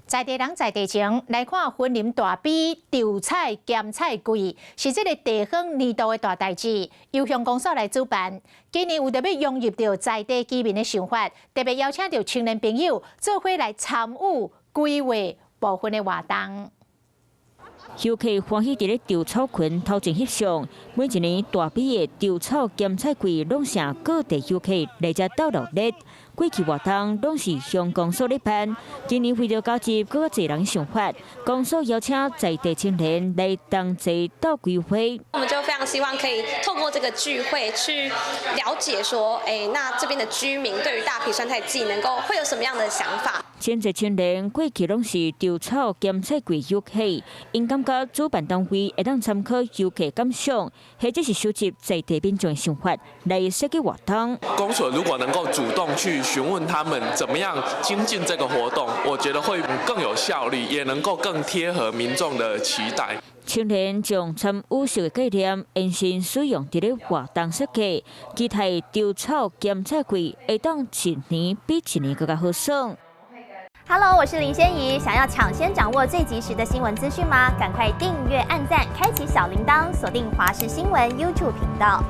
在地人在地情来看婚林大比丢菜咸菜贵，是这个地方年度的大代志，由乡公所来主办。今年为着要融入到在地居民的想法，特别邀请到青年朋友做伙来参与规划部分的活动。游客欢喜伫咧稻草群头前翕相，每一年大比的稻草咸菜柜拢向各地游客来遮斗热闹。过去活动拢是乡公所咧办，今年为了交集更加侪人想法，公所邀请在地青年来同齐斗规划。我们就非常希望可以透过这个聚会去了解说，那这边的居民对于大皮酸菜季会有什么样的想法？真侪青年过去拢是稻草咸菜柜游客，因感觉主办单位会当参考游客感想，或者是收集在地民众的想法来设计活动。公所如果能够主动去询问他们怎么样精进这个活动，我觉得会更有效率，也能够更贴合民众的期待。青年将参与式的概念延伸使用伫咧活动设计，期待稻草咸菜柜会当一年比一年更加好耍。Hello， 我是林仙怡。想要抢先掌握最及时的新闻资讯吗？赶快订阅、按赞、开启小铃铛，锁定华视新闻 YouTube 频道。